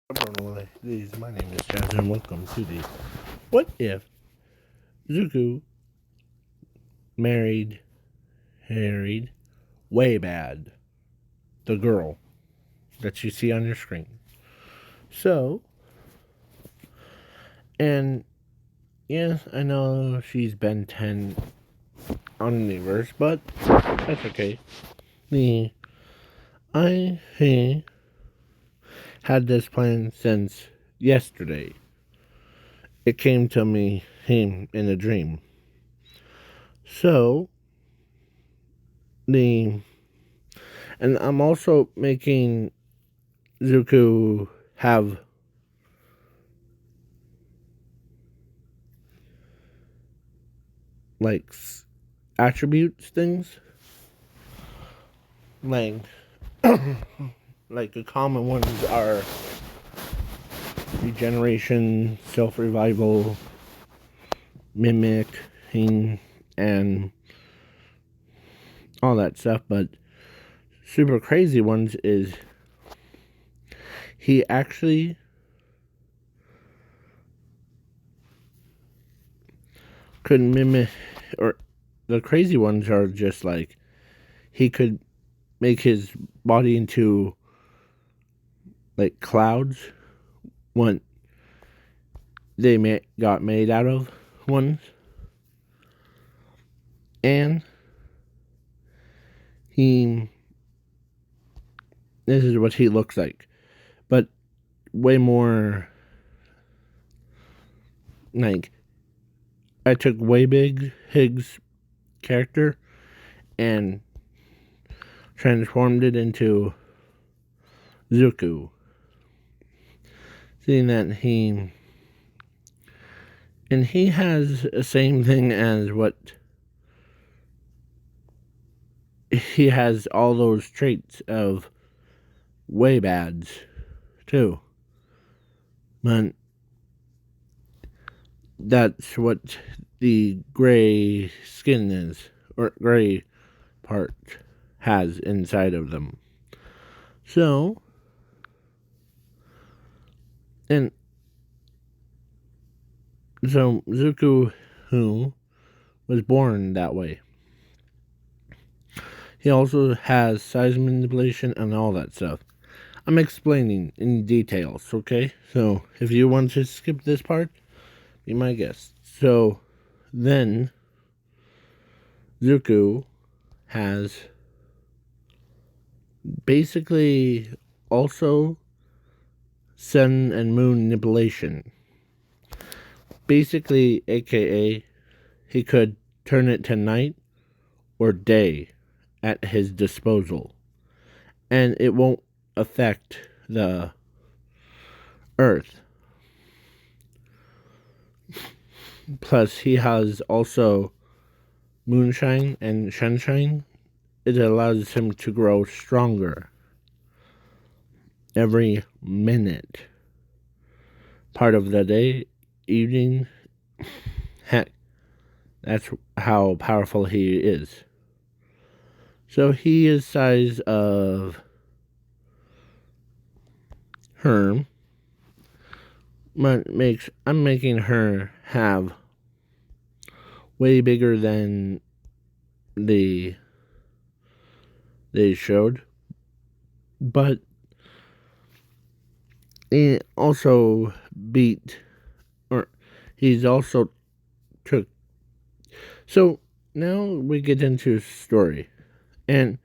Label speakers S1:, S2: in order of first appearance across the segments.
S1: My name is Jazz, and welcome to the What If Zuko married married way bad the girl that you see on your screen. So, and yes, I know she's been 10 on the universe, but that's okay. The I had this plan since yesterday. It came to me him in a dream. So the and I'm also making Zuko have like attributes things like like the common ones are regeneration, self revival, mimicking, and all that stuff. But super crazy ones is he actually could mimic, or the crazy ones are just like he could make his body into like clouds when got made out of ones, and he this is what he looks like, but way more like I took way big Higgs character and transformed it into Zuko. Seeing that he has the same thing as what he has all those traits of way bads too. But that's what the gray skin is, or gray part has inside of them. So, and so Zuko, who was born that way, he also has size manipulation and all that stuff. I'm explaining in details, okay? So, if you want to skip this part, be my guest. So, then Zuko has basically also sun and moon manipulation. Basically, aka, he could turn it to night or day at his disposal, and it won't affect the earth. Plus, he has also moonshine and sunshine. It allows him to grow stronger every minute. Part of the day, evening, heck, that's how powerful he is. So he is size of her. I'm making her have way bigger than the they showed, but he also beat, or he's also took. So now we get into story, and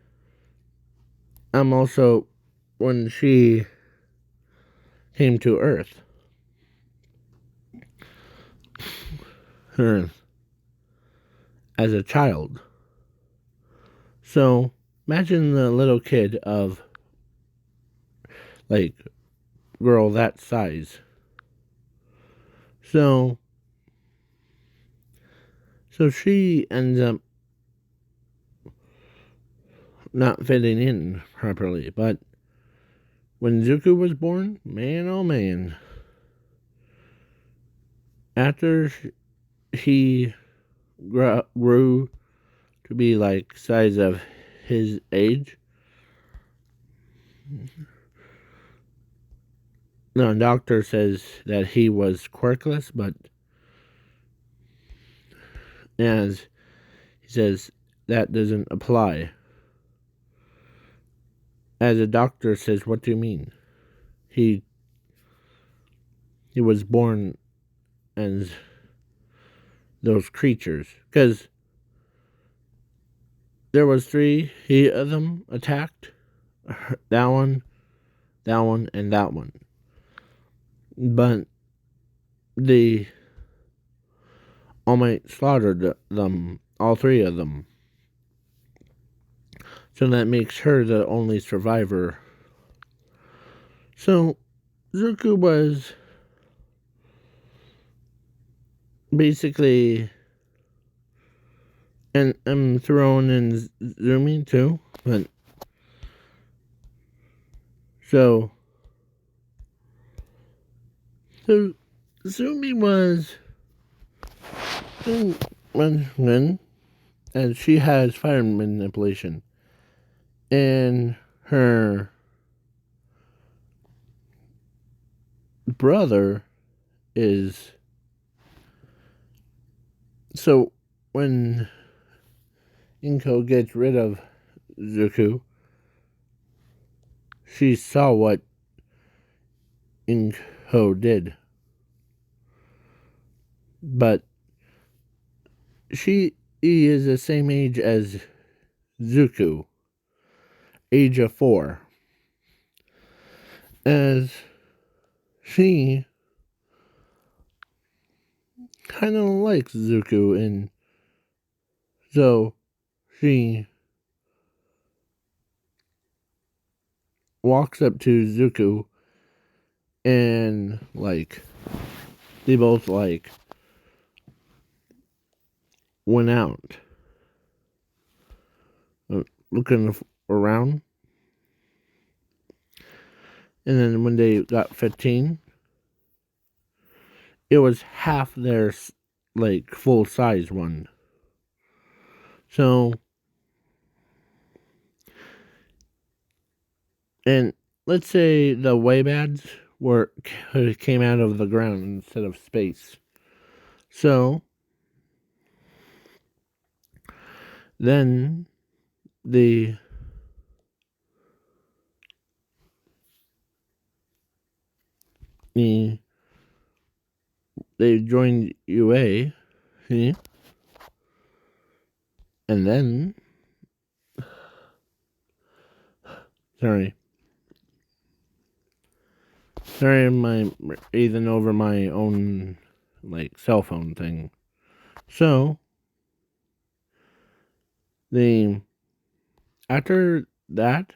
S1: I'm also when she came to Earth, Earth as a child. So imagine the little kid of like girl that size. So she ends up not fitting in properly. But when Zuko was born, man oh man, after he grew to be like size of his age, the doctor says that he was quirkless, but as he says that doesn't apply. As a doctor says, what do you mean? He was born as those creatures, because there was 3 of them attacked. That one, and that one. But the All Might slaughtered them, all 3 of them. So that makes her the only survivor. So Zuko was basically, and I'm throwing in Zumi too, but so Zumi was when and she has fire manipulation, and her brother is, so when Inko gets rid of Zuko, she saw what Inko did, but she is the same age as Zuko, age of 4, as she kind of likes Zuko, and so she walks up to Zuko and they both went out looking around, and then when they got 15, it was half their full size one. So, and let's say the Waybads came out of the ground instead of space. So then they joined UA, see? And then sorry, I'm breathing over my own cell phone thing. So after that,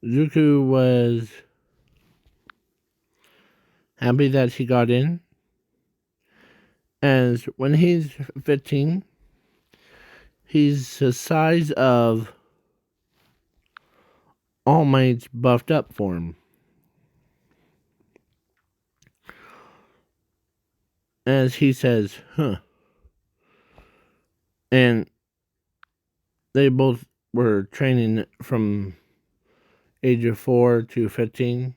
S1: Zuko was happy that he got in, as when he's 15, he's the size of All Might's buffed up form. As he says, huh. And they both were training from age of 4 to 15.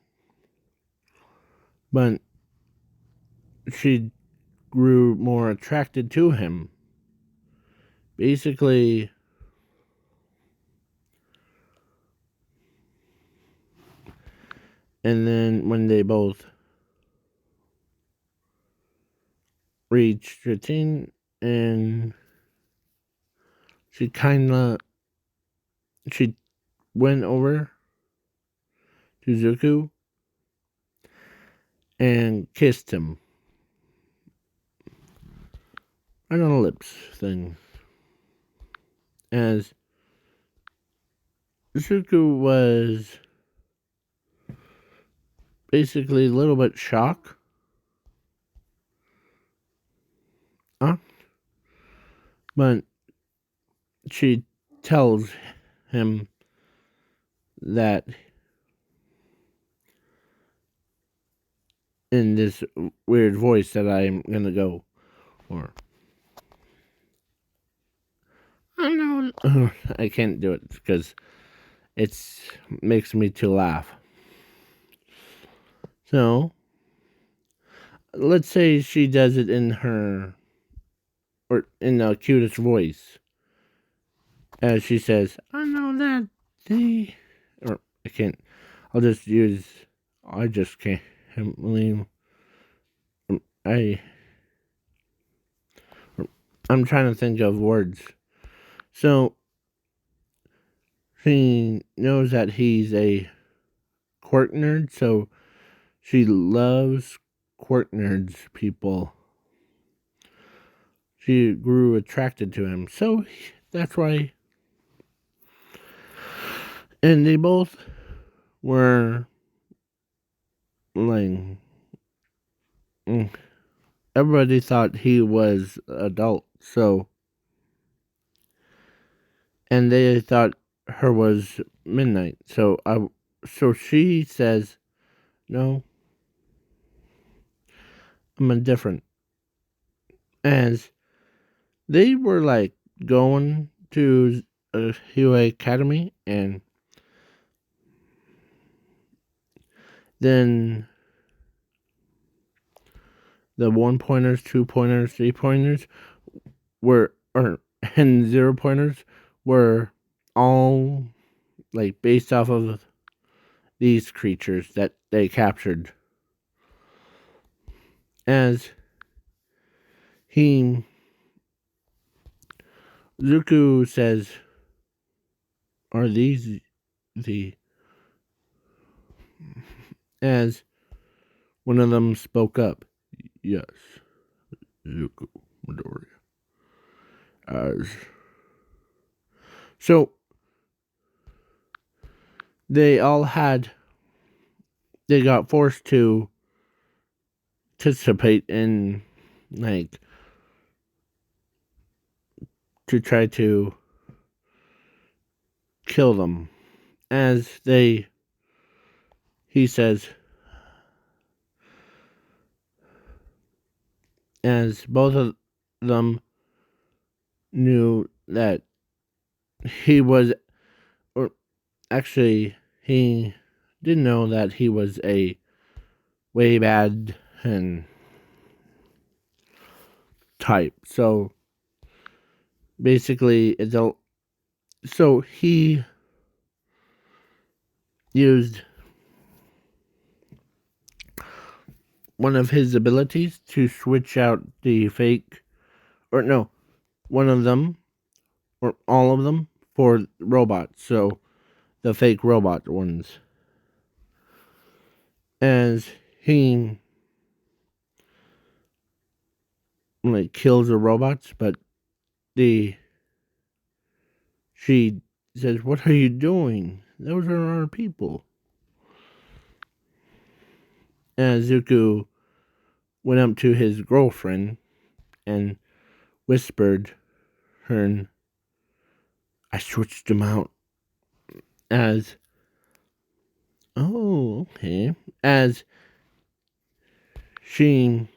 S1: But she grew more attracted to him. Basically, and then when they both reached 15, and she went over to Zuko and kissed him. Right on the lips thing. As Zuko was basically a little bit shocked. But she tells him that in this weird voice that I'm gonna go, or I don't know. I can't do it because it makes me to laugh. So let's say she does it in her or in the cutest voice, as she says, "I know that the," or I can't. I'll just use. I just can't believe. I. I'm trying to think of words. So she knows that he's a quirk nerd, so she loves quirk nerds people. She grew attracted to him, so that's why. And they both were like, everybody thought he was adult, so, and they thought her was midnight. So she says, "No, I'm indifferent." As they were like going to a Hue Academy, and then the 1 pointers, 2 pointers, 3 pointers were, and 0 pointers were all like based off of these creatures that they captured. As he, Zuko says, "Are these the," as one of them spoke up, "Yes, Zuko Midoriya." As so they all had, they got forced to participate in, like, to try to kill them. As he says, as both of them knew that he was, or actually, he didn't know that he was a way bad and type. So basically, so he used one of his abilities to switch out the fake, or no, one of them, or all of them, for robots. So the fake robot ones. As he like kills the robots, but the she says, "What are you doing? Those are our people." And Zuko went up to his girlfriend and whispered her, "I switched them out." As, oh, okay. As she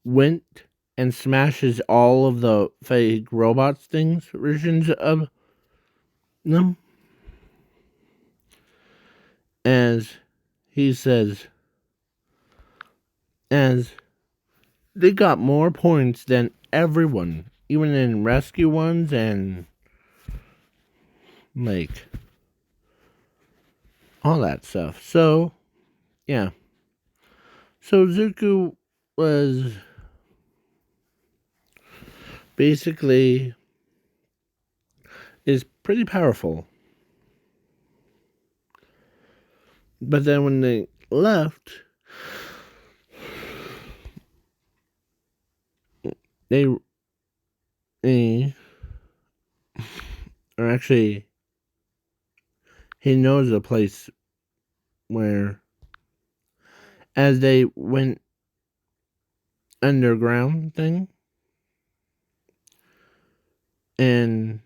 S1: went and smashes all of the fake robots things versions of them. As he says, as they got more points than everyone, even in rescue ones and like all that stuff. So, yeah. So Zuko was basically is pretty powerful. But then when they left, they, or actually, he knows a place where, as they went underground thing, and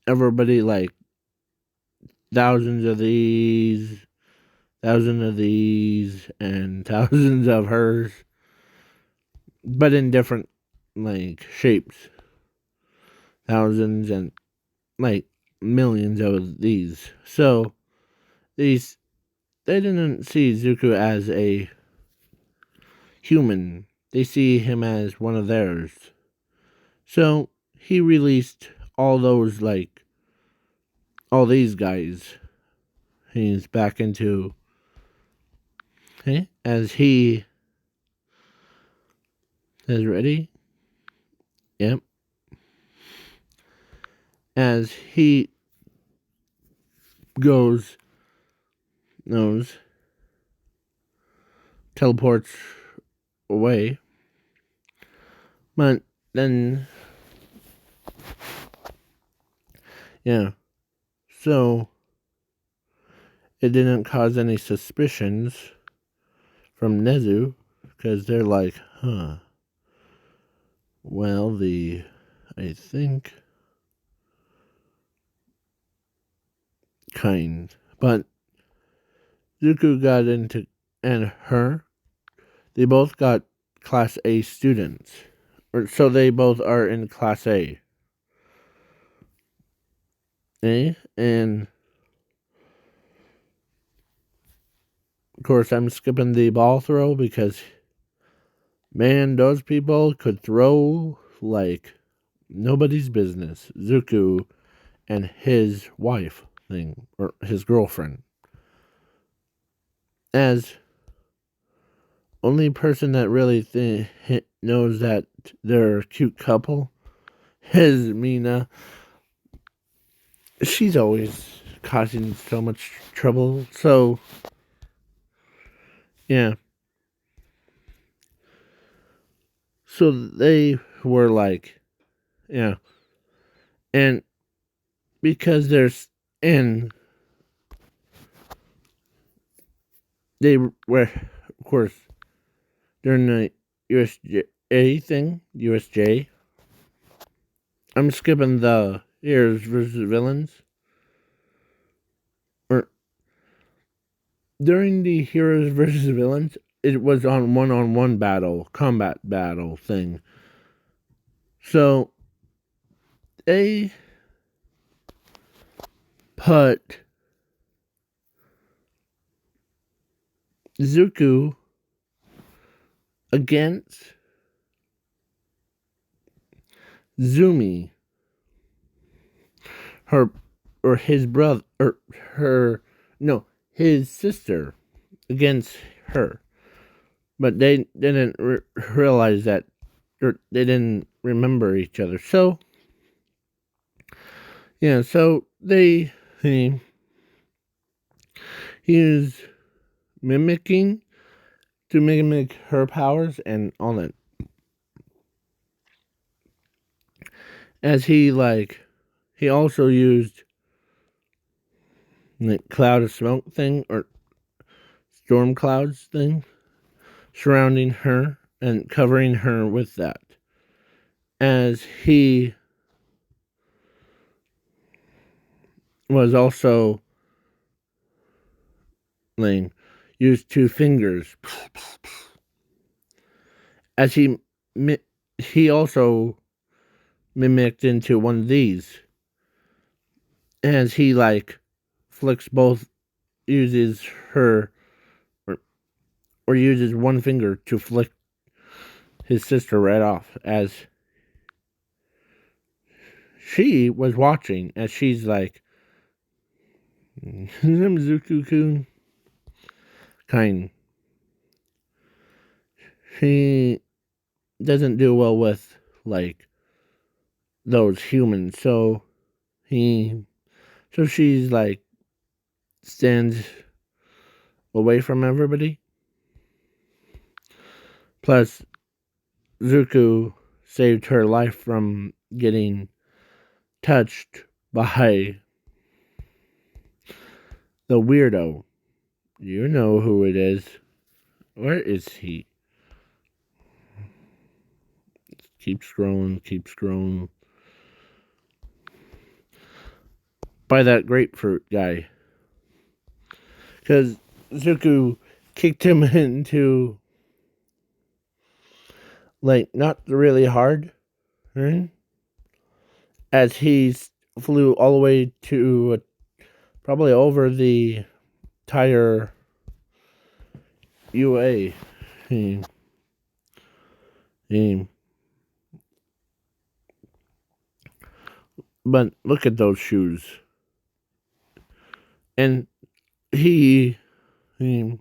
S1: everybody like thousands of these, thousands of these, and thousands of hers, but in different like shapes, thousands and like millions of these. So these they didn't see Zuko as a human. They see him as one of theirs. So he released all those, like, all these guys. He's back into, okay, as he is ready. Yep. As he teleports away. But then, yeah. So, it didn't cause any suspicions from Nezu, because they're like, well, I think, kind. But Zuko got into, and her, they both got Class A students. So they both are in Class A. And of course, I'm skipping the ball throw because, man, those people could throw like nobody's business. Zuko and his wife thing, or his girlfriend. As only person that really knows that they're a cute couple is Mina. She's always causing so much trouble. So, yeah. So they were like, yeah. And because and they were, of course, during the USJ thing, USJ. I'm skipping the heroes versus villains. Or during the heroes versus villains, it was on one battle, combat battle thing. So they put Zuko against Zumi, her or his brother, or her, no, his sister, against her. But they didn't realize that, or they didn't remember each other. So, yeah, so he is mimicking to mimic her powers and all that. As he also used the cloud of smoke thing, or storm clouds thing, surrounding her and covering her with that. As he was also used two fingers. As he also mimicked into one of these. As he flicks both, uses her or uses one finger to flick his sister right off, as she was watching, as she's like, Zuko-kun. Kind. She doesn't do well with, those humans, so she's stands away from everybody. Plus, Zuko saved her life from getting touched by the weirdo. You know who it is. Where is he? Keep scrolling. By that grapefruit guy. Because Zuko kicked him into, not really hard, right? As he flew all the way to probably over the entire UA. He, he, but look at those shoes. And he and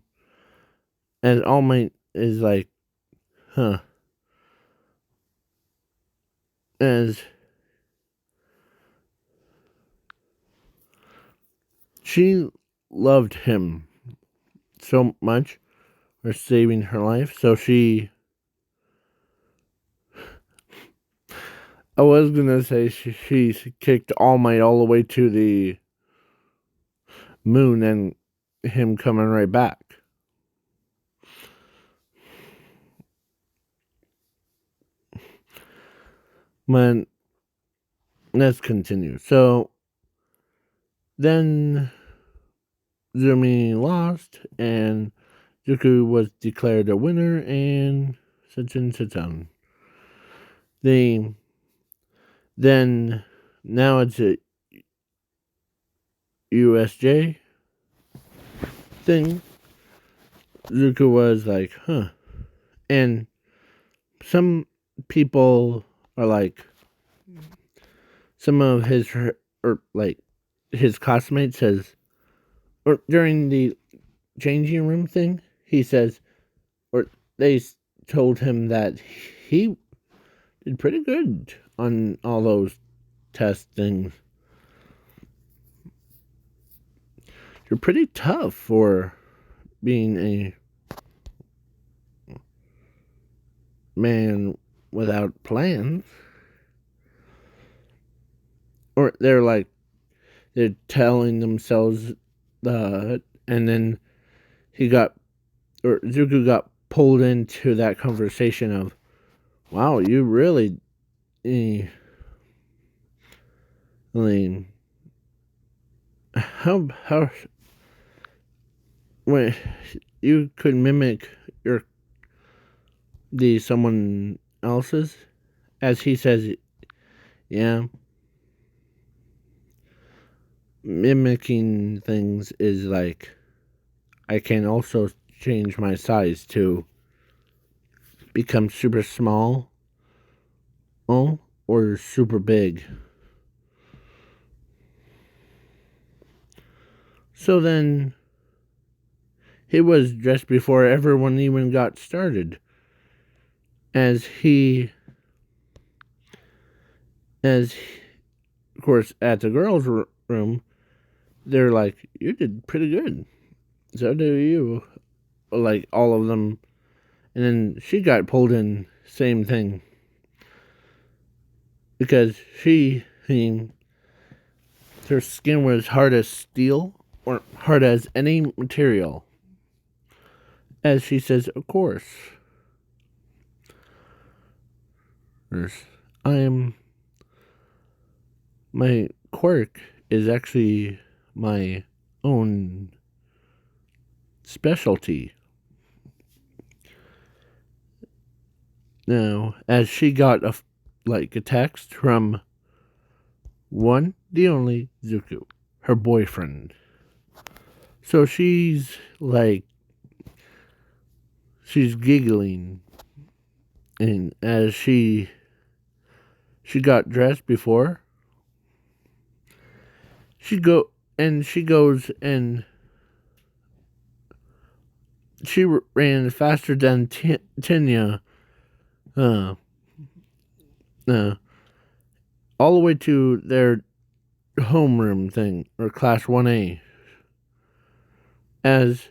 S1: All Might is like, huh. As she loved him so much for saving her life, so I was gonna say she kicked All Might all the way to the moon and him coming right back. But let's continue. So then Zumi lost and Zuku was declared a winner and such and such on. Then now it's a USJ thing. Zuko was like, huh. And some people are like, some of his, or like, his classmates says, or during the changing room thing, he says, or they told him that he did pretty good on all those test things. You're pretty tough for being a man without plans. Or they're telling themselves that, and then Zuko got pulled into that conversation of, wow, you really, how when you could mimic someone else's, as he says, yeah, mimicking things is like, I can also change my size to become super small, or super big. So then he was dressed before everyone even got started. Of course, at the girls' room, they're like, you did pretty good. So do you. Like, all of them. And then she got pulled in, same thing. Because her skin was hard as steel, or hard as any material. As she says, of course. My quirk is actually my own specialty. Now, as she got a text from the only Zuko, her boyfriend. So she's giggling, and as she got dressed before, she goes and she ran faster than Tenya, all the way to their homeroom thing, or class 1A, as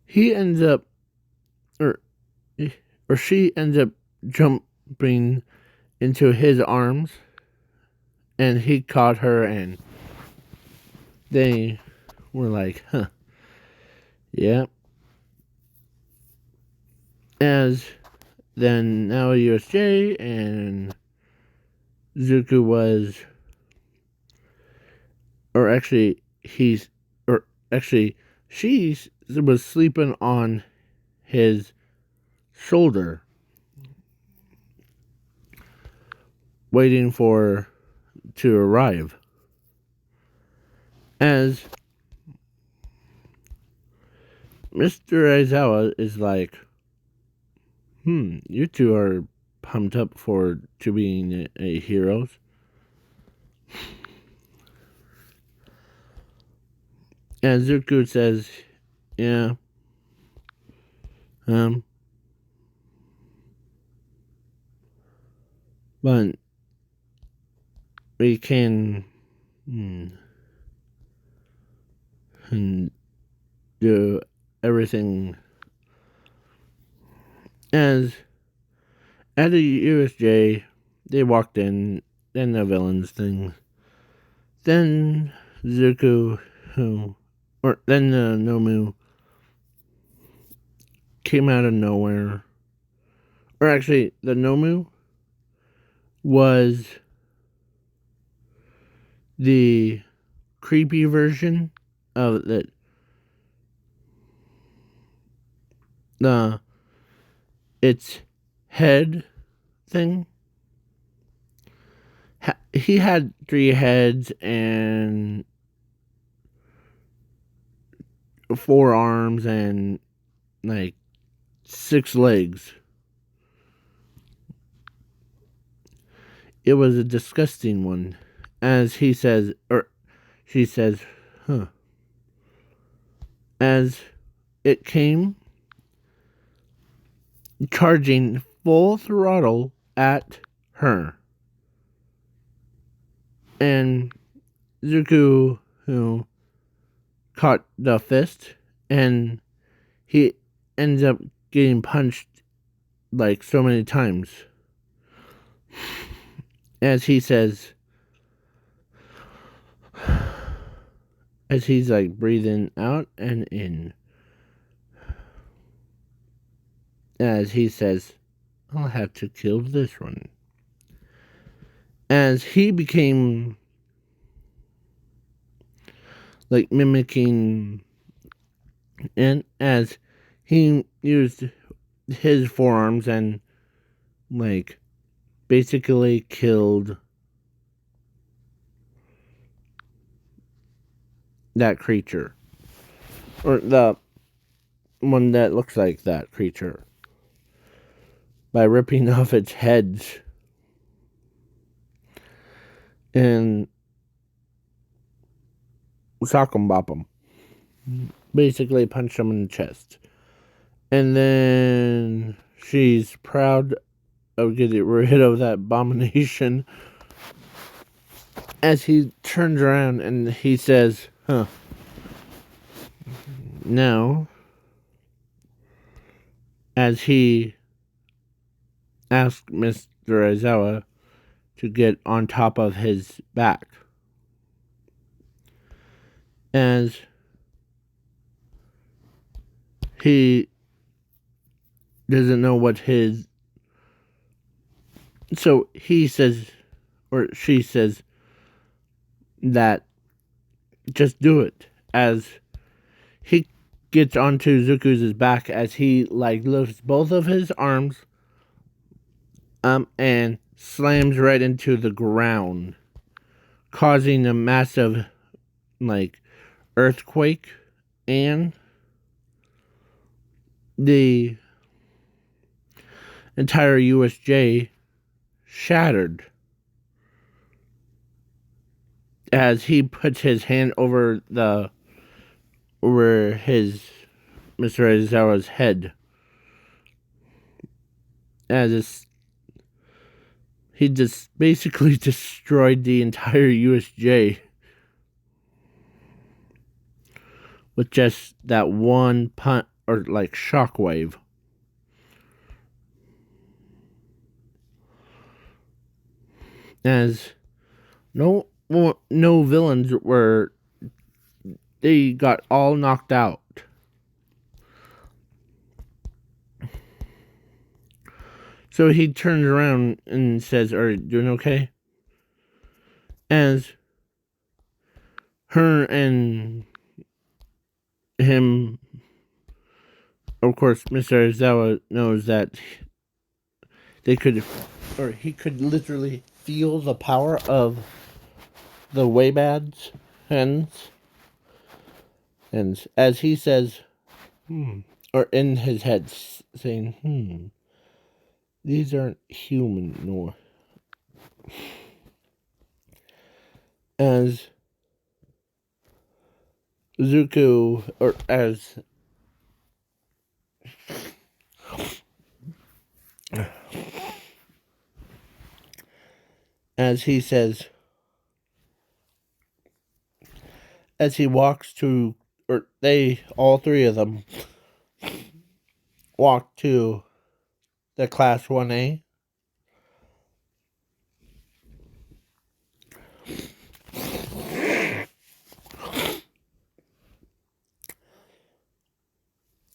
S1: he ends up, or she ends up jumping into his arms, and he caught her, and they were like, huh, yeah. As then now USJ, and Zuko was, or actually she was sleeping on his shoulder, waiting to arrive. Mr. Aizawa is like, you two are pumped up to being a heroes. And Zuko says, yeah, but we can do everything as at the USJ. They walked in, then the villains thing, then Zuko, then the Nomu came out of nowhere. Or actually, the Nomu was the creepy version of the its head thing. He had 3 heads and 4 arms and like 6 legs. It was a disgusting one, as he says, or she says, as it came charging full throttle at her. And Zuko, caught the fist, and he ends up getting punched like so many times. As he says, as he's like breathing out and in. As he says, I'll have to kill this one. As he became like mimicking, and as he used his forearms and like basically killed that creature, or the one that looks like that creature, by ripping off its heads and sock 'em bop 'em. Basically punch him in the chest. And then she's proud of getting rid of that abomination. As he turns around and he says, now, as he asked Mr. Aizawa to get on top of his back. As he doesn't know what his... So he says, or she says, that just do it. As he gets onto Zuko's back, as he like lifts both of his arms and slams right into the ground, causing a massive like earthquake, and the entire USJ shattered as he puts his hand over his Mr. Aizawa's head, as he just basically destroyed the entire USJ with just that one punt, or like shockwave. As no villains they got all knocked out. So he turns around and says, are you doing okay? As her and him, of course, Mr. Aizawa knows that he could literally feel the power of the Waybads hens. And as he says, or in his head saying, these aren't human, nor as Zuko, or as he says, as he walks to, or they, all three of them, walk to the Class 1A.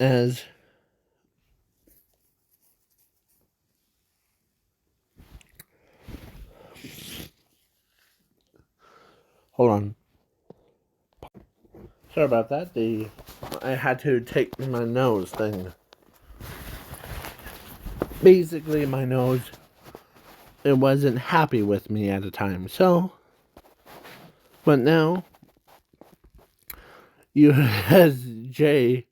S1: As hold on, sorry about that. I had to take my nose thing. Basically, my nose, it wasn't happy with me at the time. So, but now you as Jay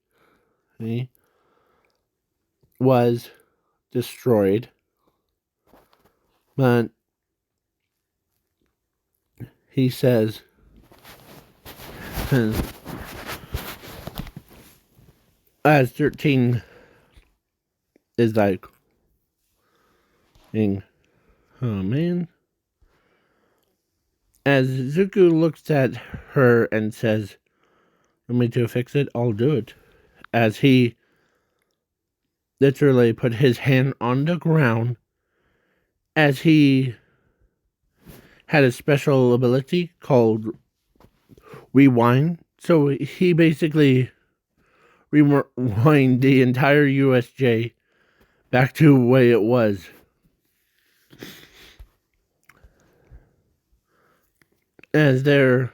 S1: was destroyed, but he says as 13 is like, oh man. As Zuko looks at her and says, "Want me to fix it? I'll do it." As he literally put his hand on the ground, as he had a special ability called rewind. So he basically rewind the entire USJ back to the way it was. As there,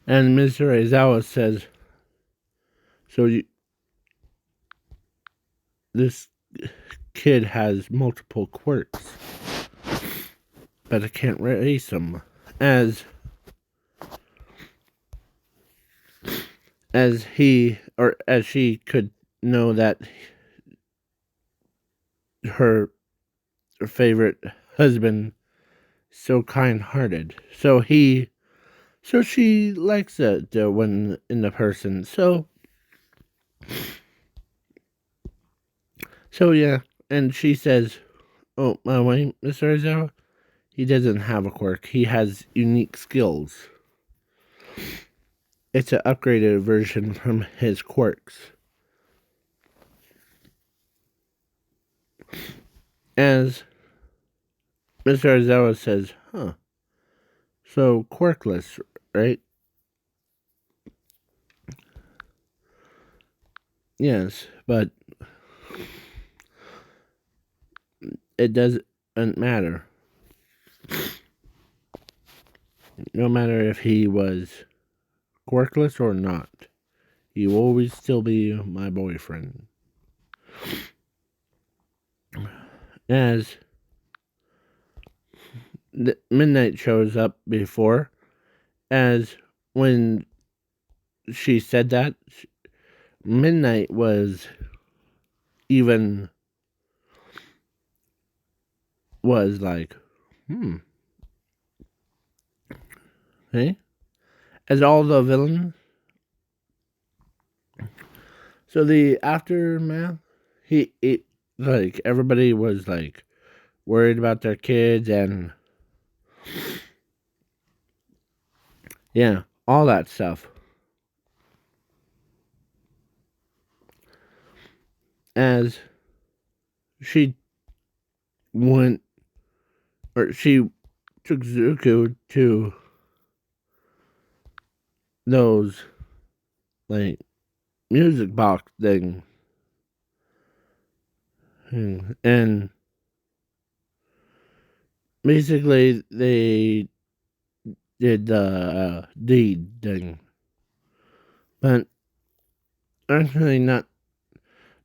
S1: and Mr. Aizawa says, so this kid has multiple quirks, but I can't erase them. As he, or as she could know that her favorite husband so kind-hearted, so she likes it when in the person. So yeah, and she says, "Oh, my way, Mr. Aizawa, he doesn't have a quirk. He has unique skills. It's an upgraded version from his quirks." As Mr. Aizawa says, "Huh, so quirkless, right?" "Yes, but it doesn't matter. No matter if he was quirkless or not, he will always still be my boyfriend." As the Midnight shows up before, as when she said that, Midnight was even was like, hey, as all the villains. So the aftermath, like everybody was like worried about their kids and yeah, all that stuff. As she went, or she took Zuko to those like music box thing, and basically they did the deed thing, but actually not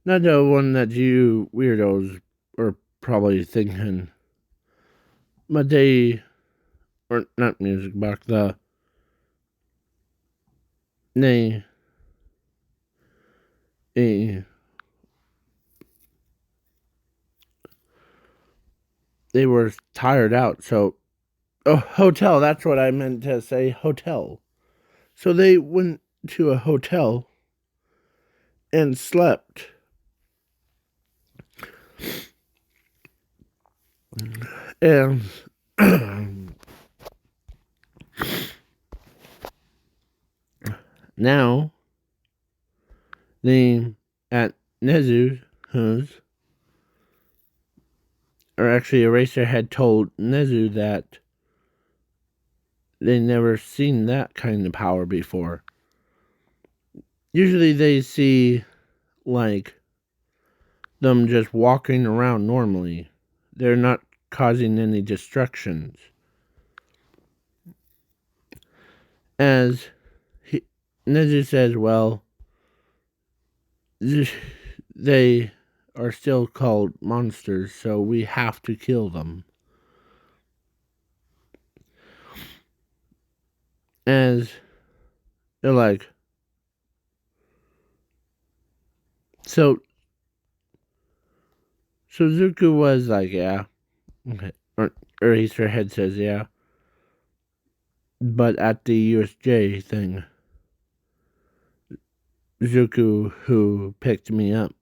S1: the one that you weirdos are probably thinking, but they, or not music box, they they they were tired out. So, oh, hotel. That's what I meant to say. Hotel. So they went to a hotel and slept. And now the at Nezu's, or actually Eraser had told Nezu that they never seen that kind of power before. Usually they see like them just walking around normally. They're not causing any destructions. As Nezu says, well, they are still called monsters, so we have to kill them. As they're like, so Zuko was like, yeah, okay, or Eraser Head says, yeah, but at the USJ thing, Zuko, who picked me up,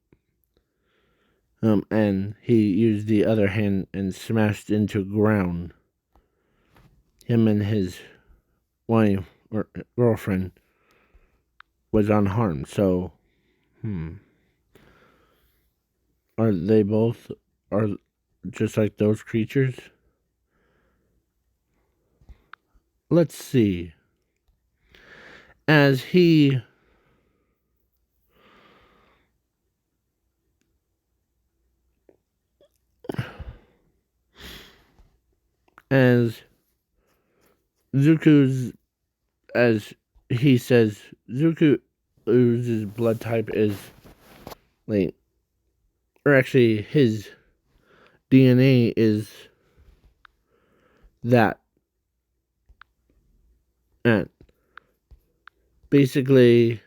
S1: and he used the other hand and smashed into ground. Him and his wife or girlfriend was unharmed. So, are they both are just like those creatures? Let's see. As Zuko's, as he says, Zuko's blood type is like, or actually his DNA is that. And basically,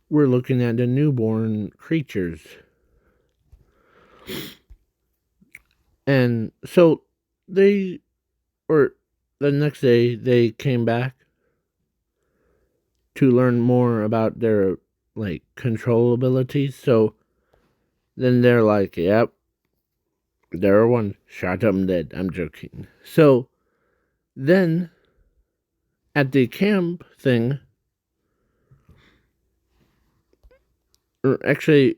S1: we're looking at the newborn creatures. And so or the next day, they came back to learn more about their, like, control abilities. So then they're like, yep, there are one. Shot them dead. I'm joking. So then at the camp thing, or actually,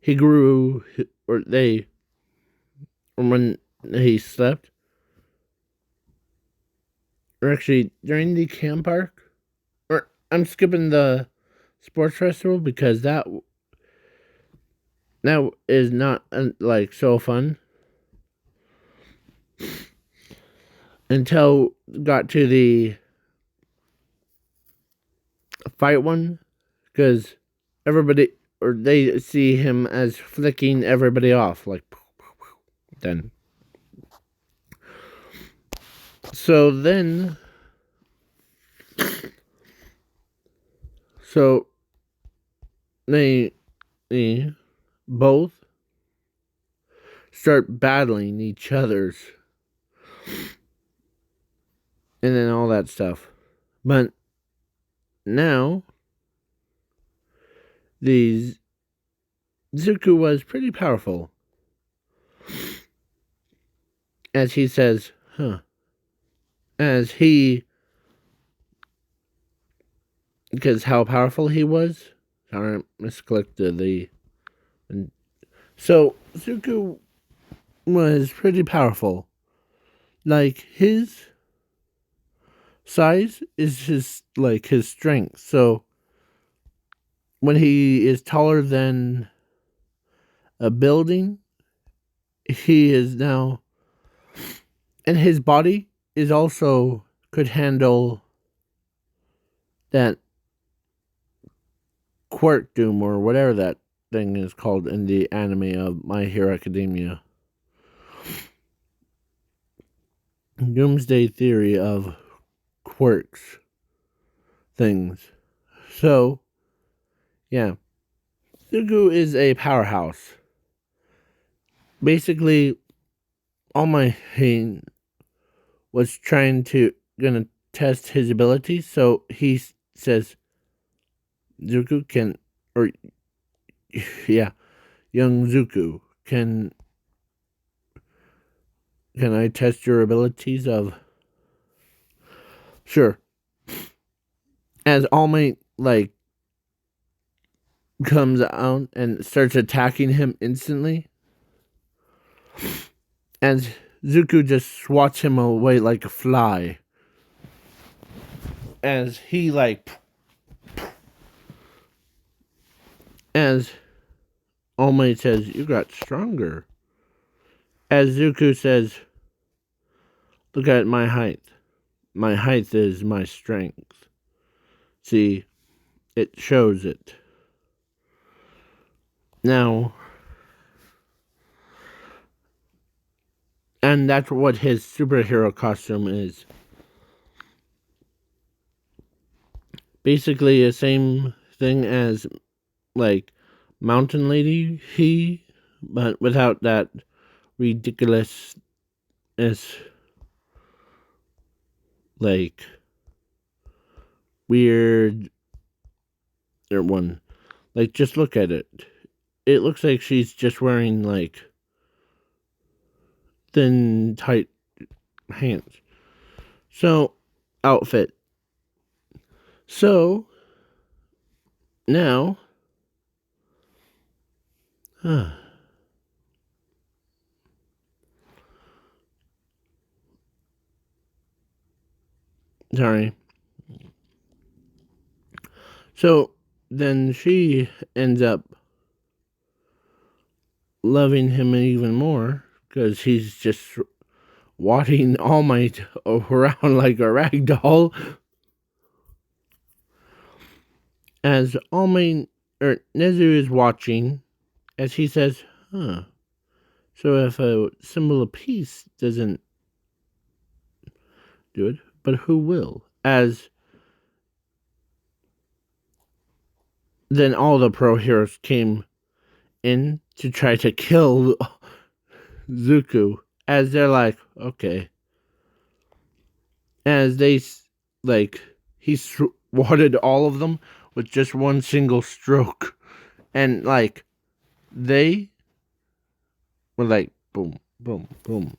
S1: he grew, or when he slept, or actually during the camp arc, or I'm skipping the sports festival because that is not like so fun until got to the fight one, because everybody, or they see him as flicking everybody off, like, then. So then, they both start battling each other's, and then all that stuff. But now, Zuko was pretty powerful. As he says, because how powerful he was. Sorry, I misclicked the. So, Zuko was pretty powerful. Like, his size is his strength. So, when he is taller than a building, he is now, and his body is also could handle that Quark Doom, or whatever that thing is called in the anime of My Hero Academia. Doomsday Theory of Quarks. things. So, yeah. Deku is a powerhouse. Basically, all my Hane was gonna test his abilities, so he says, Zuko can, or, yeah, young Zuko, can I test your abilities of, sure. As All Might, comes out and starts attacking him instantly, as Zuko just swats him away like a fly. As he, as All Might says, you got stronger. As Zuko says, look at my height. My height is my strength. See, it shows it. Now, and that's what his superhero costume is. Basically the same thing as, Mountain Lady, but without that ridiculousness, weird one. Just look at it. It looks like she's just wearing, thin, tight pants. So, outfit. So, now, sorry. So, then she ends up loving him even more because he's just wadding All Might around like a rag doll. As All Might, Nezu is watching, as he says, so if a symbol of peace doesn't do it, but who will? As then all the pro heroes came in to try to kill Zuko, as they're like, okay. As they, he swatted all of them with just one single stroke. And, they were like, boom, boom, boom.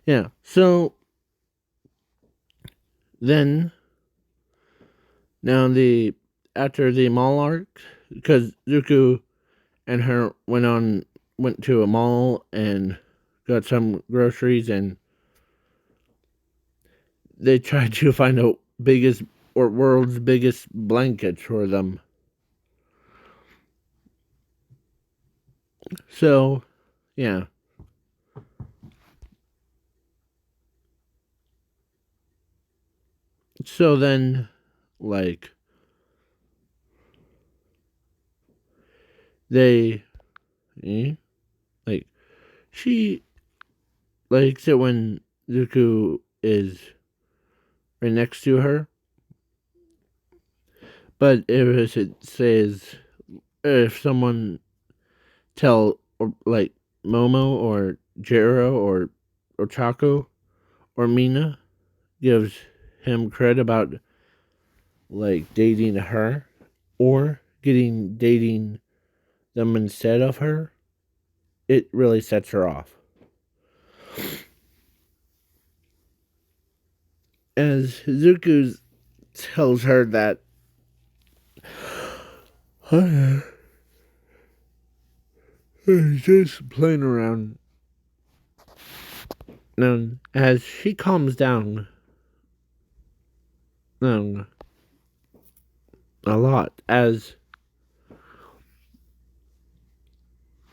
S1: Yeah, so then, now after the mall arc, because Zuko and her went to a mall and got some groceries, and they tried to find the biggest or world's biggest blanket for them. So, yeah. So then, they, she likes it when Zuko is right next to her. But if it says, if someone tell, or Momo or Jero or Ochako or Mina gives him credit about dating her or dating them instead of her, it really sets her off. As Zuko tells her that he's just playing around. Now, as she calms down a lot, as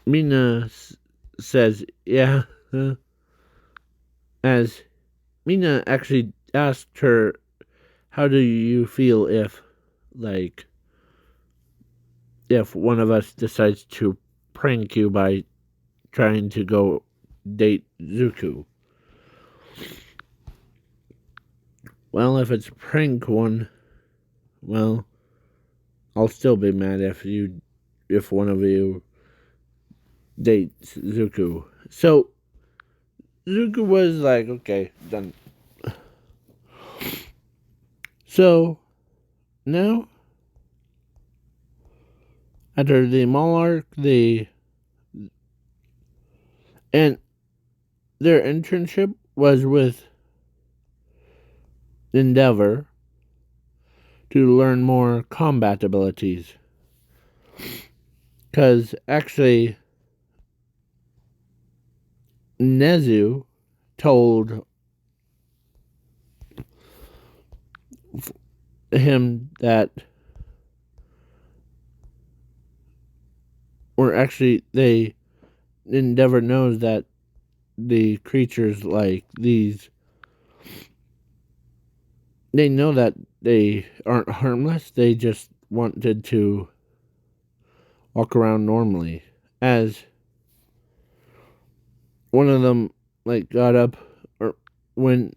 S1: Mina says, yeah, as Mina actually asked her, how do you feel if one of us decides to prank you by trying to go date Zuko? Well, if it's a prank one, well, I'll still be mad if one of you dates Zuko. So Zuko was like, okay, done. So now, after the mall arc, and their internship was with Endeavor to learn more combat abilities. Because actually, Nezu told him that, or actually, Endeavor knows that the creatures like these, they know that they aren't harmless. They just wanted to walk around normally. As one of them like got up or went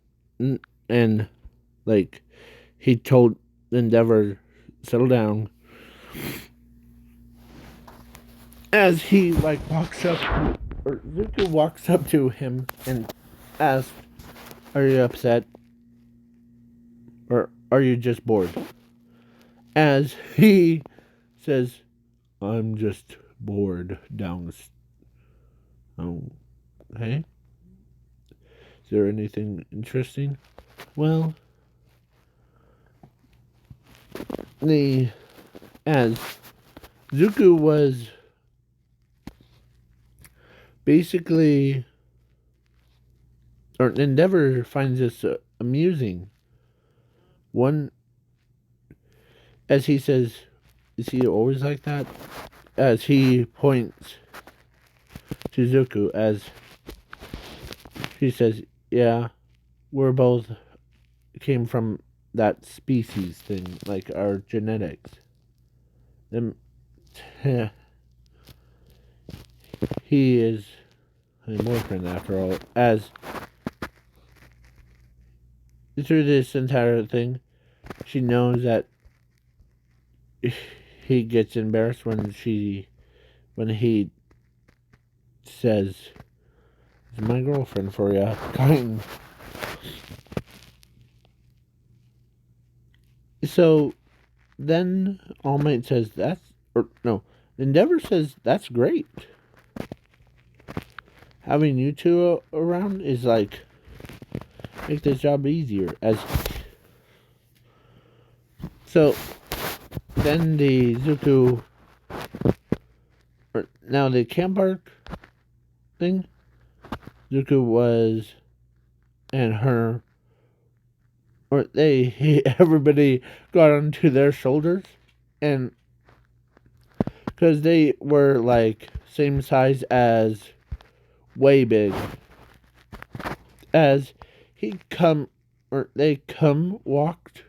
S1: and like he told Endeavor settle down. As he like walks up, or Zuko walks up to him and asks, "Are you upset, or are you just bored?" As he says, "I'm just bored down." Oh, hey, is there anything interesting? Well, the as Zuko was basically, or Endeavor finds this amusing. One, as he says, is he always like that? As he points to Zuko, as he says, yeah, we're both came from that species thing, like our genetics. Then, he is my boyfriend after all. As through this entire thing, she knows that he gets embarrassed when he says, "It's my girlfriend for ya." Kind. So then All Might says that's, or no, Endeavor says that's great. Having you two around is like make this job easier. As so, then the Zuko, or now the camp arc thing, Zuko was and her, or everybody got onto their shoulders, and because they were like same size as way big, as they walked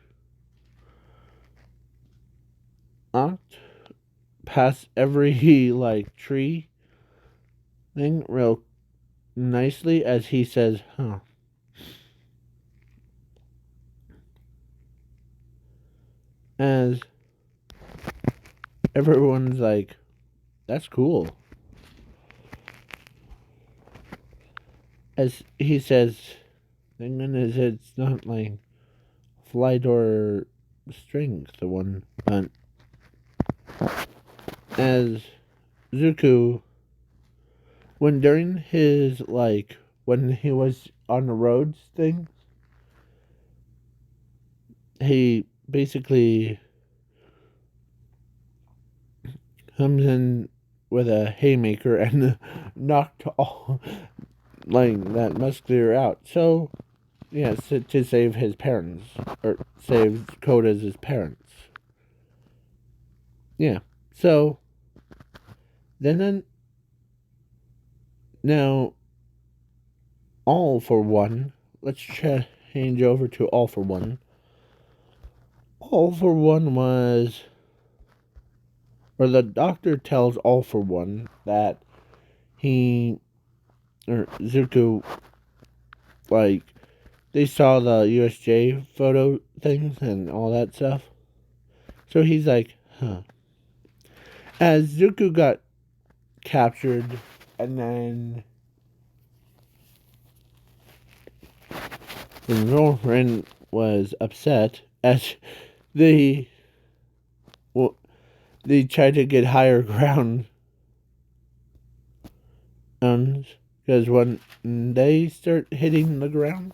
S1: past every like tree thing real nicely, as he says, huh. As everyone's like, that's cool. As he says, thing is, it's not like flight or strength, the one, but as Zuko, when during his, like, when he was on the roads thing, he basically comes in with a haymaker and knocked all like that muscular out. So yes, to save his parents, or save Koda's parents. Yeah. So then now All for One. Let's change over to All for One. All for One was, or the doctor tells All for One that he, or Zuko, like, they saw the USJ photo things and all that stuff. So he's like, huh. As Zuko got captured, and then his girlfriend was upset as they well, they tried to get higher ground, because when they start hitting the ground,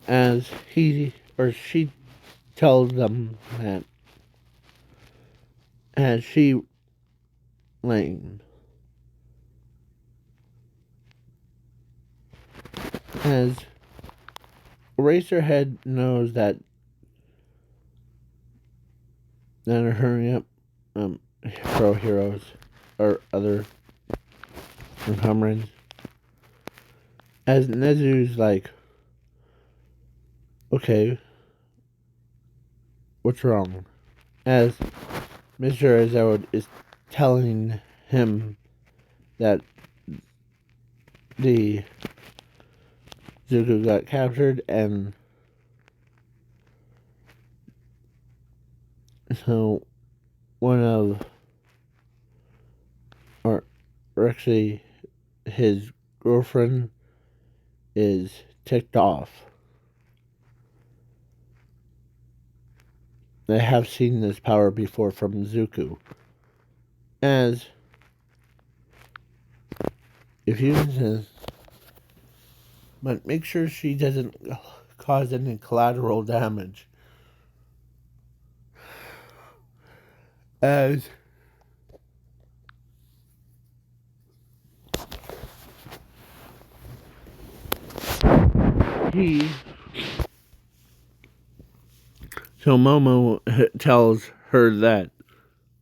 S1: as he or she tells them that as she like as Eraserhead knows that then hurry up pro heroes or other comrades. As Nezu's like, okay, what's wrong? As Mr. Azod is telling him that the Zuko got captured, and so one of, or actually his girlfriend is ticked off. They have seen this power before from Zuko. As if you says, but make sure she doesn't cause any collateral damage. As he, so Momo tells her that,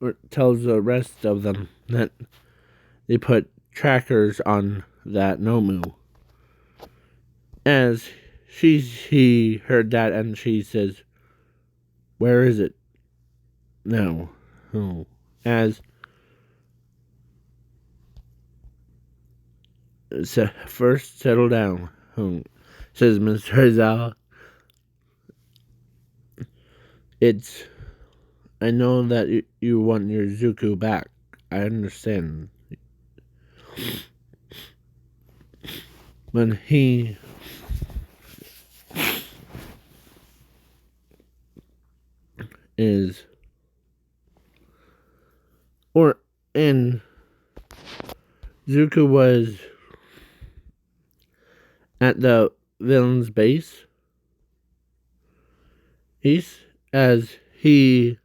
S1: or tells the rest of them that they put trackers on that Nomu. As he heard that, and she says, "Where is it?" No. Oh. As first settle down, says Mr. Zhao. It's, I know that you want your Zuko back. I understand. When he is, or in Zuko was at the villain's base, as he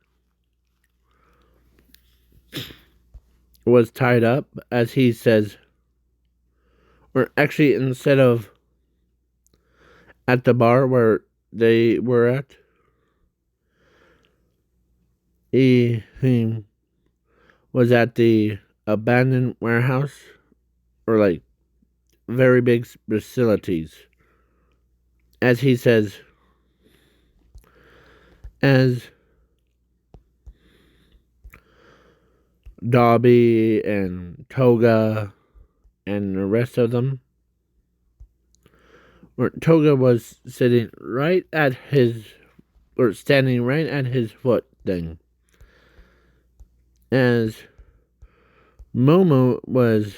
S1: was tied up, as he says, or actually instead of at the bar where they were at, he was at the abandoned warehouse, or like very big facilities. As he says, as Dobby and Toga and the rest of them, or Toga was sitting right at his, or standing right at his foot thing. As Momo was,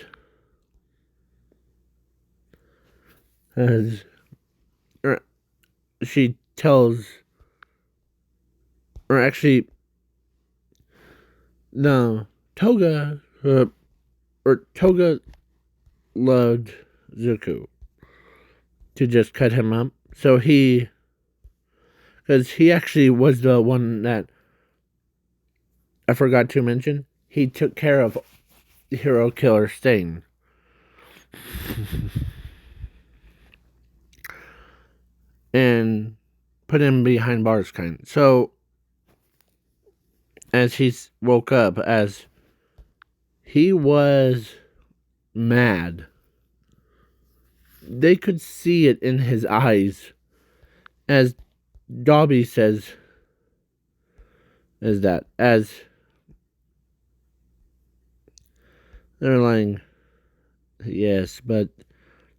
S1: as she tells, or actually, no, Toga, or Toga loved Zuko to just cut him up. So he, because he actually was the one that I forgot to mention, he took care of Hero Killer Stain. And put him behind bars, kind. So, as he woke up, as he was mad, they could see it in his eyes. As Dobby says, is that, as they're like, yes, but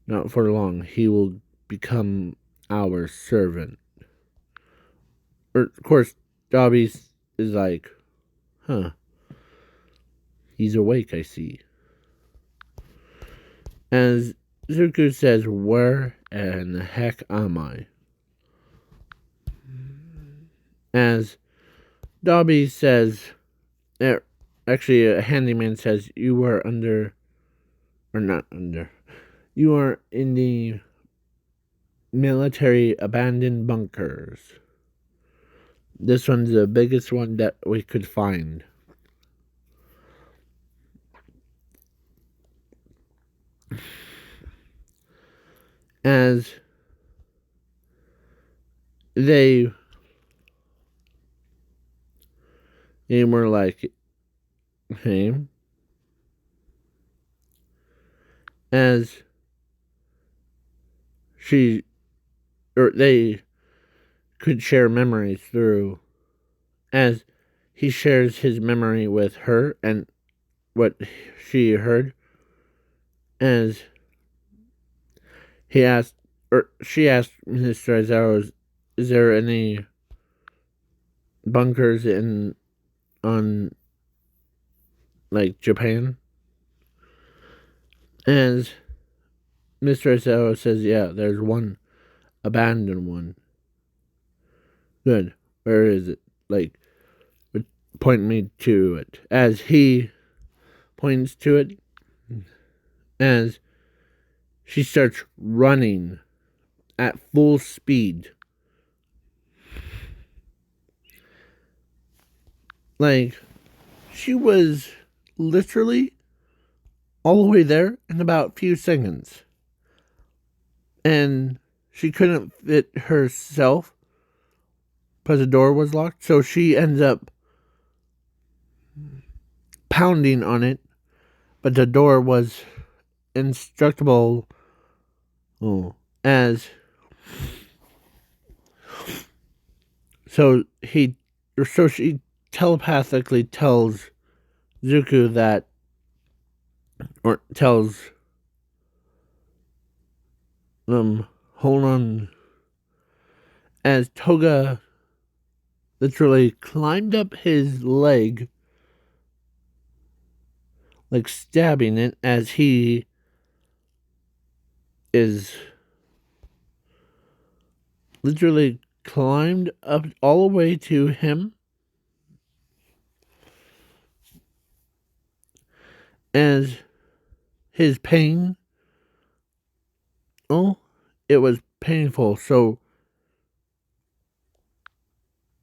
S1: Not for long. He will become our servant. Or, of course, Dobby is like, huh, he's awake, I see. As Zuko says, where in the heck am I? As Dobby says, actually, a handyman says, you are under, or not under, you are in the military abandoned bunkers. This one's the biggest one that we could find. As they were like, hey, as she, or they could share memories through, as he shares his memory with her and what she heard, as he asked, or she asked Mr. Aizawa, is there any bunkers on like Japan? As Mr. Aizawa says, yeah, there's one abandoned one. Good. Where is it? Like, point me to it. As he points to it, as she starts running at full speed. Like, she was literally all the way there in about a few seconds. And she couldn't fit herself because the door was locked. So she ends up pounding on it. But the door was indestructible. As so she telepathically tells Zuko that, or tells them, hold on. As Toga literally climbed up his leg, like stabbing it, as he is literally climbed up all the way to him. As his pain, it was painful, so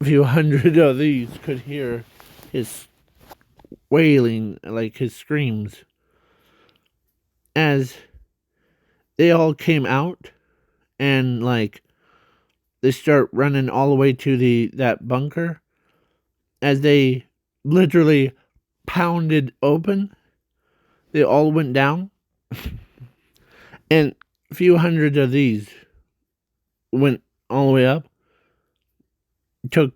S1: a few hundred of these could hear his wailing, like his screams. As they all came out and like they start running all the way to that bunker, as they literally pounded open, they all went down. And a few hundred of these went all the way up, took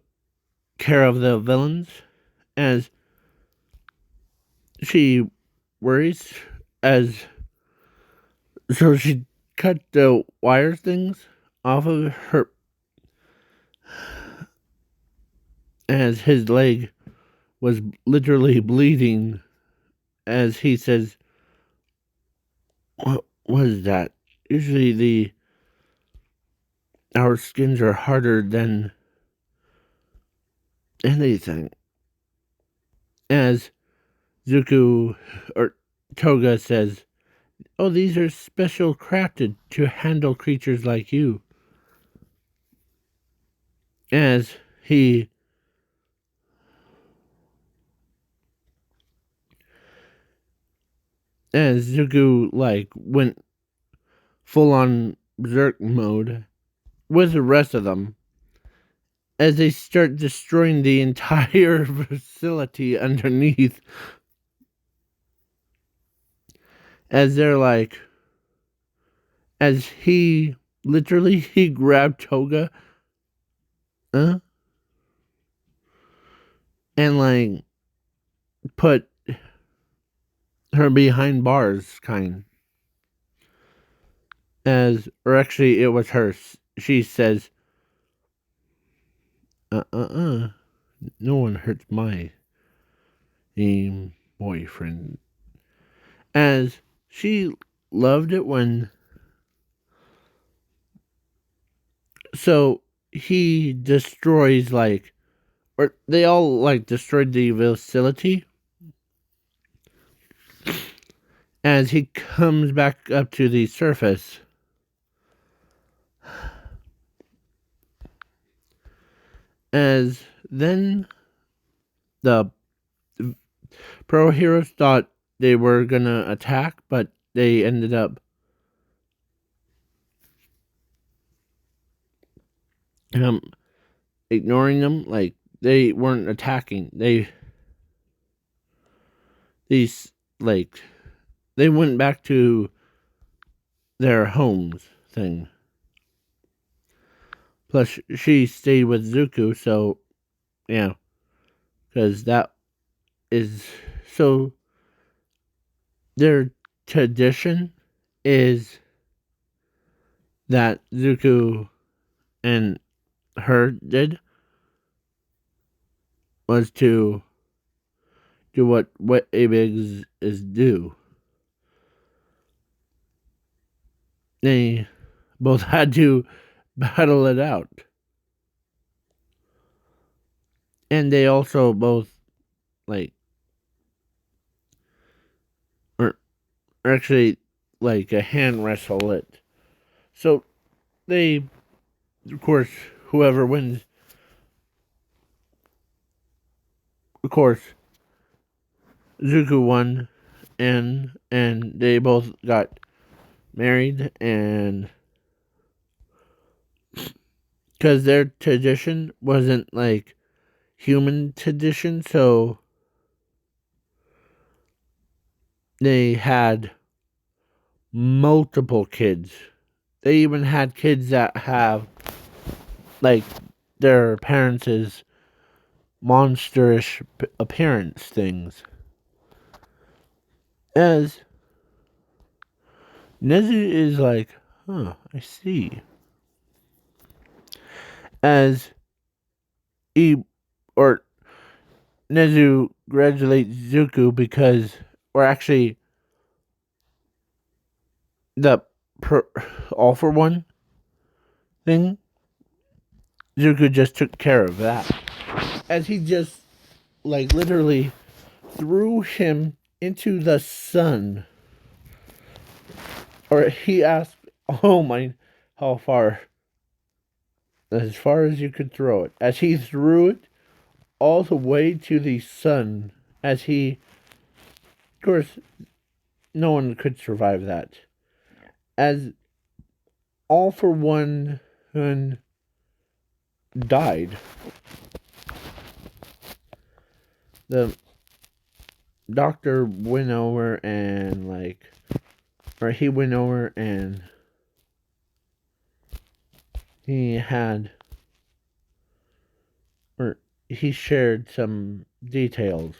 S1: care of the villains, as she worries, as so she cut the wire things off of her, as his leg was literally bleeding, as he says, what was that? Usually our skins are harder than anything. As Zuko, or Toga says, oh, these are special crafted to handle creatures like you. As Zuko like went full on berserk mode with the rest of them, as they start destroying the entire facility underneath, as they're like, as he grabbed Toga, and like put her behind bars, kind. or actually, it was her. She says, no one hurts my boyfriend. As she loved it when. So he destroys, like, or they all, like, destroyed the facility. As he comes back up to the surface, as then the pro heroes thought they were gonna attack, but they ended up um ignoring them. Like, they weren't attacking. These like they went back to their homes thing. Plus, she stayed with Zuko, so yeah, because that is so. Their tradition is that Zuko and her did was to do what Abegs is do. They both had to battle it out, and they also both, like, or actually, like, a hand wrestle it. So they, of course, whoever wins, of course, Zuko won, and they both got married, and because their tradition wasn't like human tradition, so they had multiple kids. They even had kids that have, like, their parents' monsterish appearance things. As Nezu is like, I see. As he, or Nezu congratulates Zuko because, or actually, the all for one thing, Zuko just took care of that. As he just, like, literally threw him into the sun. Or he asked, oh my, how far? As far as you could throw it. As he threw it all the way to the sun. As he, of course, no one could survive that. As all for one died. The doctor went over and, like, or he went over and he had, or he shared some details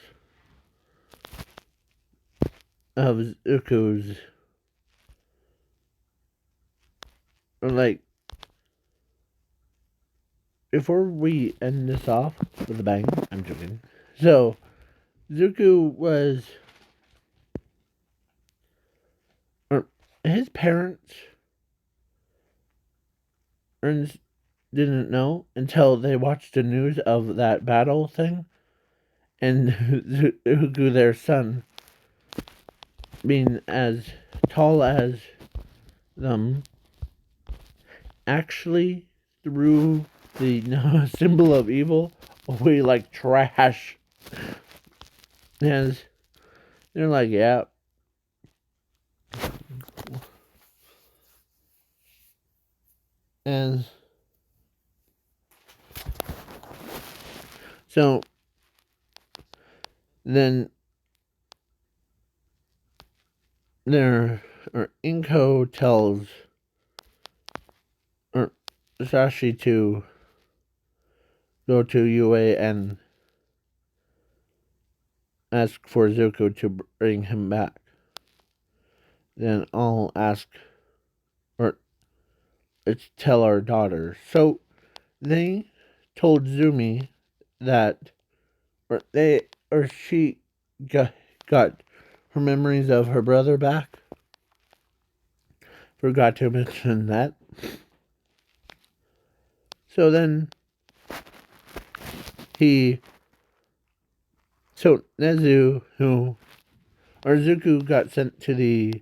S1: of Zuko's, or, like, before we end this off with a bang, I'm joking. So, Zuko was, or his parents didn't know until they watched the news of that battle thing, and Zuko, their son, being as tall as them, actually threw the symbol of evil away like trash. As they're like, yeah. And so then Inko tells, or Sashi, to go to UA and ask for Zuko to bring him back. Then I'll ask, or tell our daughter. So they told Zumi that, or she got her memories of her brother back. Forgot to mention that. So then so Nezu, or Zuko got sent to the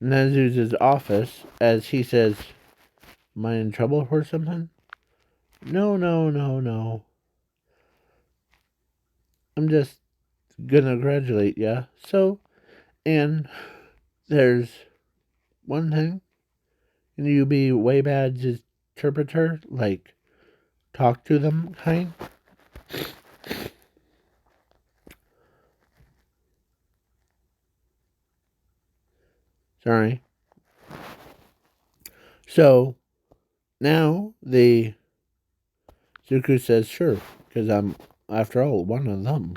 S1: Nezu's office as he says, "Am I in trouble for something?" No, no, no, no. I'm just gonna congratulate ya. So, and there's one thing. Can you be way bad's interpreter? Like, talk to them, kind? Sorry. So, now the Zuko says, sure, because I'm, after all, one of them.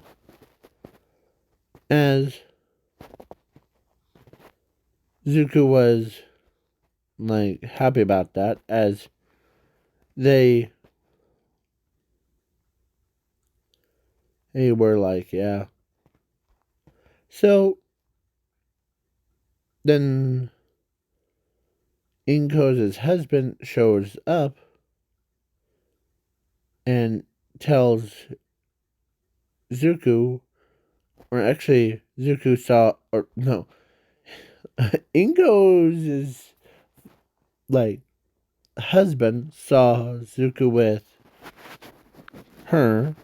S1: As Zuko was, like, happy about that, as they were like, yeah. So, then Inko's husband shows up and tells Zuko, or actually, Zuko saw, or no, Inko's like husband saw Zuko with her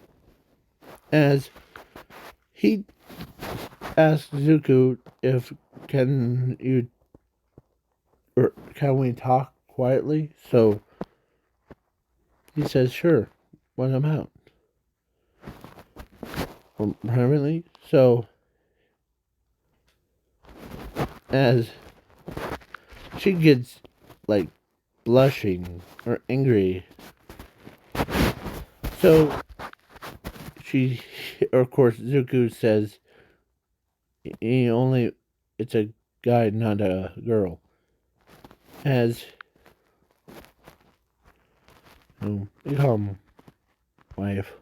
S1: as he asked Zuko if can we talk quietly? So he says sure when I'm out. Privately. So as she gets like blushing or angry. So she, of course, Zuko says it's a guy, not a girl. As become wife.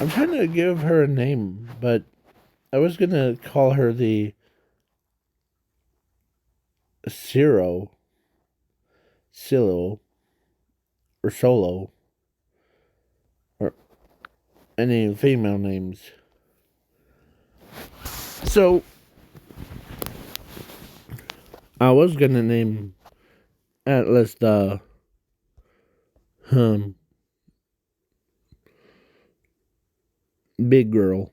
S1: I'm trying to give her a name, but I was gonna call her the Silo, or Solo, or any female names. So I was gonna name Atlas the um big girl,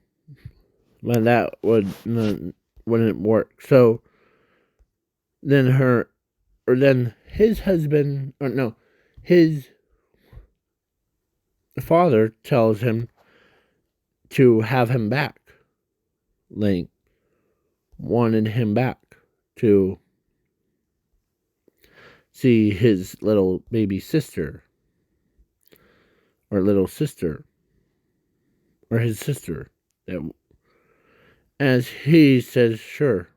S1: but that wouldn't work. So then his husband, or no, his father tells him to have him back, like wanted him back to see his little baby sister, or little sister, or his sister. As he says, sure.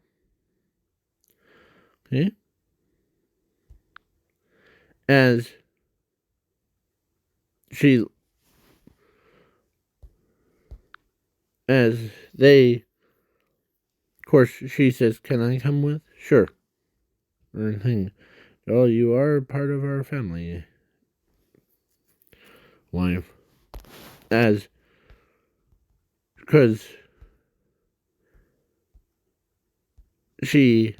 S1: Okay? As she, as they, of course, she says, can I come with? Sure. Or thing. Oh, you are part of our family. Wife. As, because she,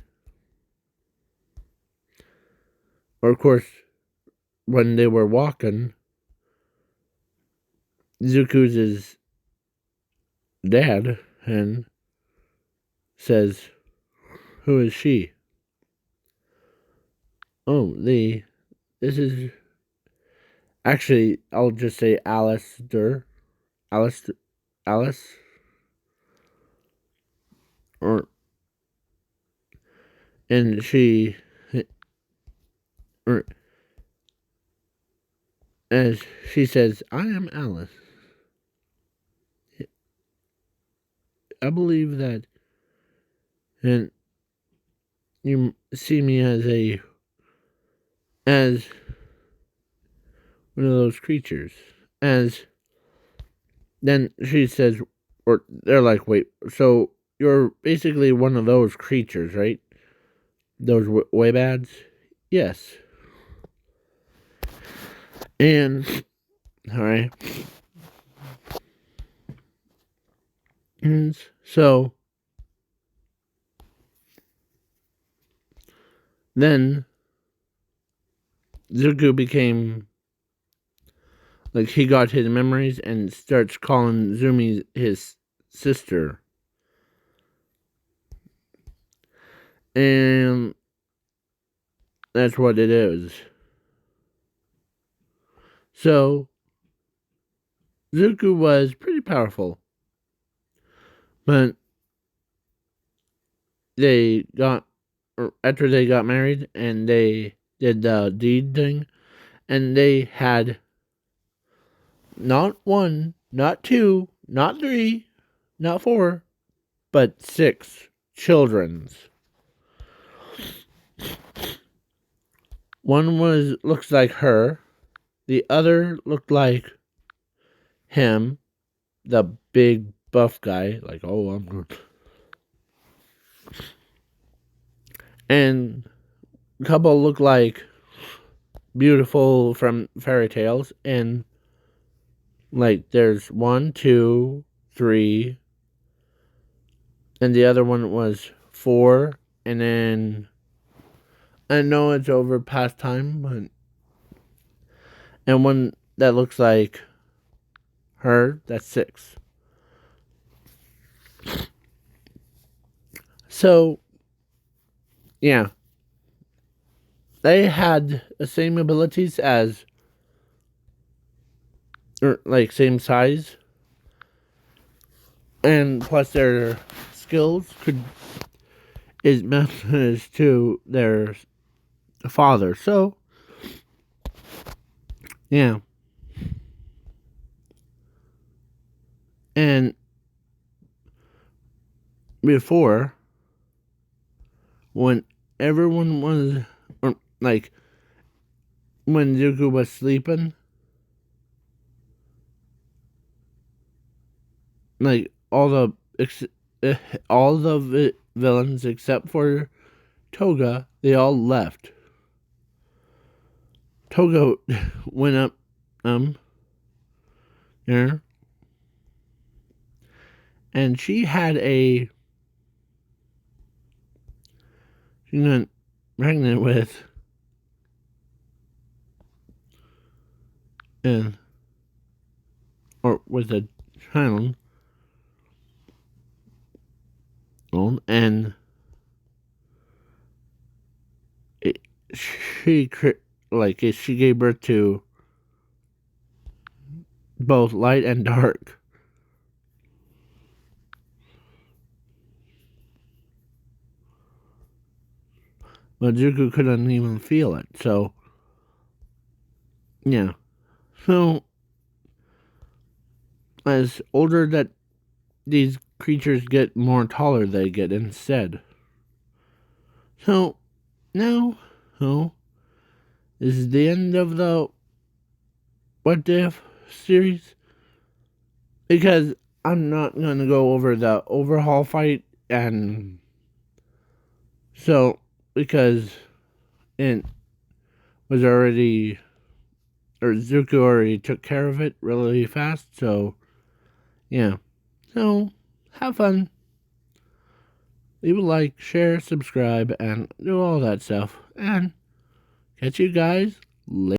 S1: or of course, when they were walking, Zuko's dad and says, who is she? Oh, this is, actually, I'll just say Alice, Alice, or, and she, or, as she says, I am Alice. I believe that, and you see me as a as one of those creatures. As then she says, or they're like, wait, so you're basically one of those creatures, right? Those Waybads? Yes. And, alright. And so, then, Zuko became, like, he got his memories and starts calling Zumi his sister. And that's what it is. So, Zuko was pretty powerful. But they got, after they got married and they did the deed thing, and they had not one, not two, not three, not four, but 6 children's. One looks like her, the other looked like him, the big buff guy, like, oh, I'm good. And a couple look like beautiful from fairy tales, and like there's 1, 2, 3, and the other one was 4, and then I know it's over past time, but and one that looks like her, that's 6. So yeah, they had the same abilities as, or like same size, and plus their skills is matched to their father. So yeah, and before, when everyone was, or like when Zuko was sleeping, like all the villains except for Toga, they all left. Toga went up there, and she got pregnant with, or with a child, and she gave birth to both light and dark. But Zuko couldn't even feel it, so yeah. So as older that these creatures get, more taller they get instead. So now, this is the end of the What If series, because I'm not going to go over the overhaul fight, and so because it was already, or Zuko already took care of it really fast, so yeah. So have fun. Leave a like, share, subscribe, and do all that stuff. And catch you guys later.